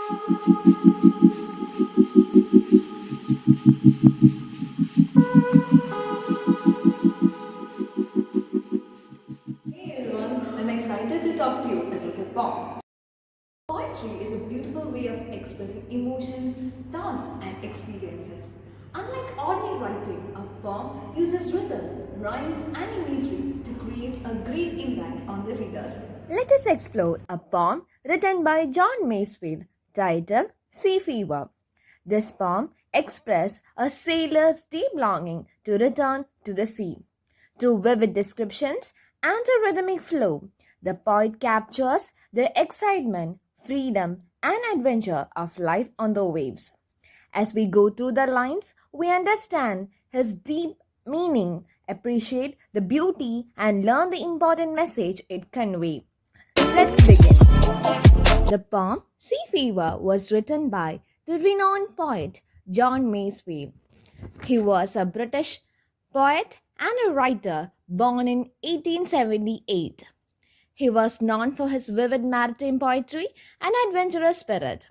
Hey everyone, I'm excited to talk to you about a poem. Poetry is a beautiful way of expressing emotions, thoughts, and experiences. Unlike ordinary writing, a poem uses rhythm, rhymes, and imagery to create a great impact on the readers. Let us explore a poem written by John Masefield titled Sea Fever. This poem expresses a sailor's deep longing to return to the sea. Through vivid descriptions and a rhythmic flow, the poet captures the excitement, freedom, and adventure of life on the waves. As we go through the lines, we understand his deep meaning, appreciate the beauty, and learn the important message it conveys. Let's begin. The poem Sea Fever was written by the renowned poet John Masefield. He was a British poet and a writer born in 1878. He was known for his vivid maritime poetry and adventurous spirit.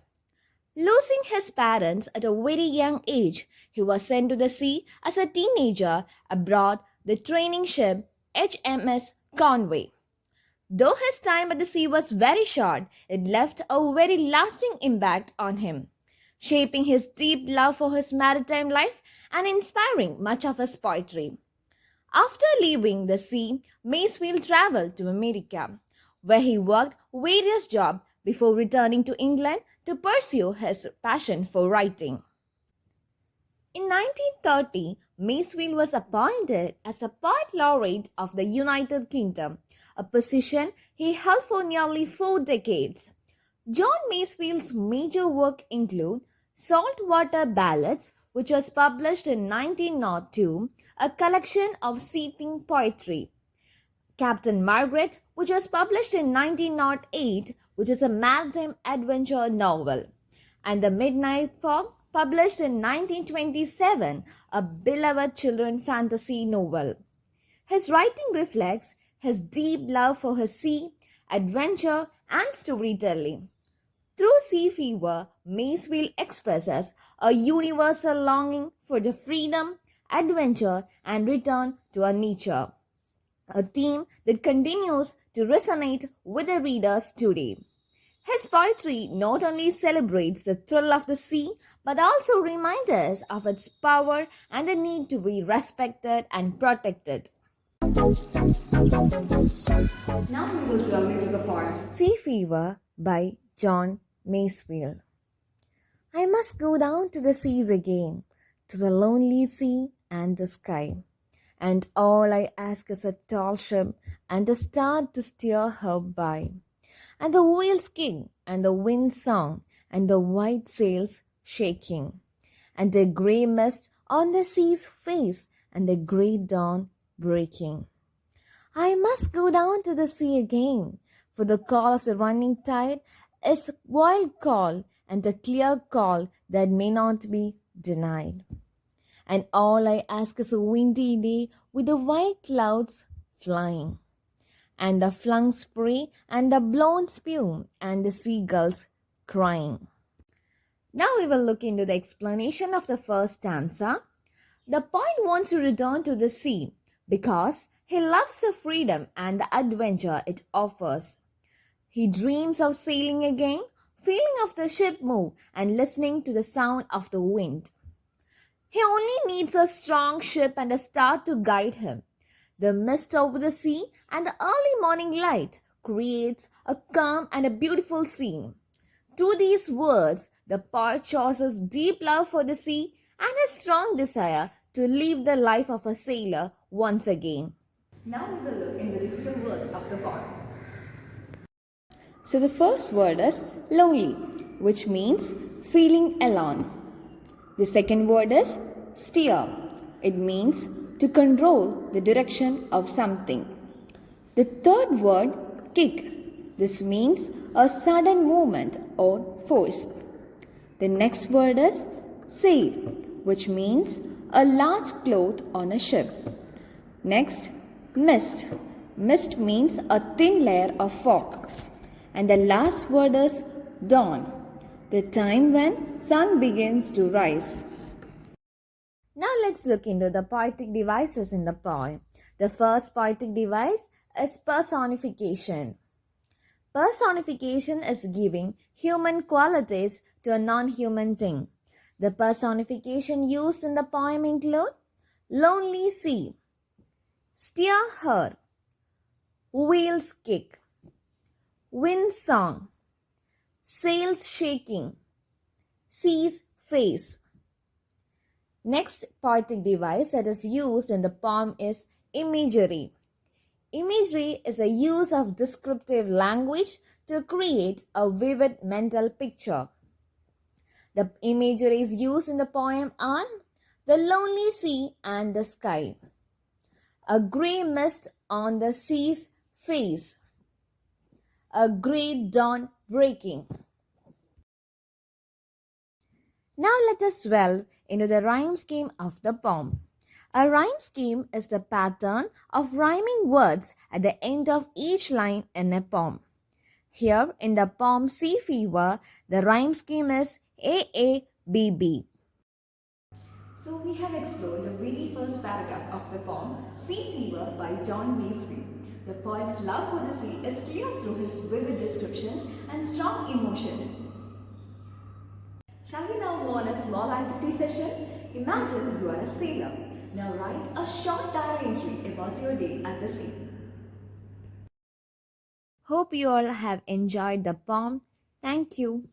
Losing his parents at a very young age, he was sent to the sea as a teenager aboard the training ship HMS Conway. Though his time at the sea was very short, it left a very lasting impact on him, shaping his deep love for his maritime life and inspiring much of his poetry. After leaving the sea, Masefield traveled to America, where he worked various jobs before returning to England to pursue his passion for writing. In 1930, Masefield was appointed as the Poet Laureate of the United Kingdom, a position he held for nearly 4 decades. John Masefield's major work include Saltwater Ballads, which was published in 1902, a collection of seething poetry. Captain Margaret, which was published in 1908, which is a maritime adventure novel, and The Midnight Fog, published in 1927, a beloved children's fantasy novel. His writing reflects his deep love for his sea, adventure, and storytelling. Through Sea Fever, Masefield expresses a universal longing for the freedom, adventure, and return to our nature, a theme that continues to resonate with the readers today. His poetry not only celebrates the thrill of the sea but also reminds us of its power and the need to be respected and protected. Now we will delve into the poem. Sea Fever by John Masefield. I must go down to the seas again, to the lonely sea and the sky. And all I ask is a tall ship and a star to steer her by. And the whales kick and the wind song and the white sails shaking. And a grey mist on the sea's face and the grey dawn breaking. I must go down to the sea again, for the call of the running tide is a wild call and a clear call that may not be denied. And all I ask is a windy day with the white clouds flying, and the flung spray and the blown spume and the seagulls crying. Now we will look into the explanation of the first stanza. The poet wants to return to the sea because he loves the freedom and the adventure it offers. He dreams of sailing again, feeling of the ship move and listening to the sound of the wind. He only needs a strong ship and a star to guide him. The mist over the sea and the early morning light creates a calm and a beautiful scene. Through these words, the poet shows his deep love for the sea and his strong desire to live the life of a sailor once again. Now we will look into the difficult words of the poem. So the first word is lonely, which means feeling alone. The second word is steer. It means to control the direction of something. The third word, kick. This means a sudden movement or force. The next word is sail, which means a large cloth on a ship. Next, mist. Mist means a thin layer of fog. And the last word is dawn. the time when sun begins to rise. Now let's look into the poetic devices in the poem. The first poetic device is personification. Personification is giving human qualities to a non-human thing. The personification used in the poem include lonely sea, steer her, wheels kick, wind song, sails shaking, sea's face. Next poetic device that is used in the poem is imagery. Imagery is a use of descriptive language to create a vivid mental picture. The imageries used in the poem are the lonely sea and the sky, a grey mist on the sea's face, a grey dawn breaking. Now let us delve into the rhyme scheme of the poem. A rhyme scheme is the pattern of rhyming words at the end of each line in a poem. Here in the poem Sea Fever, the rhyme scheme is AABB. So we have explored the very first paragraph of the poem Sea Fever by John Masefield. The poet's love for the sea is clear through his vivid descriptions and strong emotions. Shall we now go on a small activity session? Imagine you are a sailor. Now write a short diary entry about your day at the sea. Hope you all have enjoyed the poem. Thank you.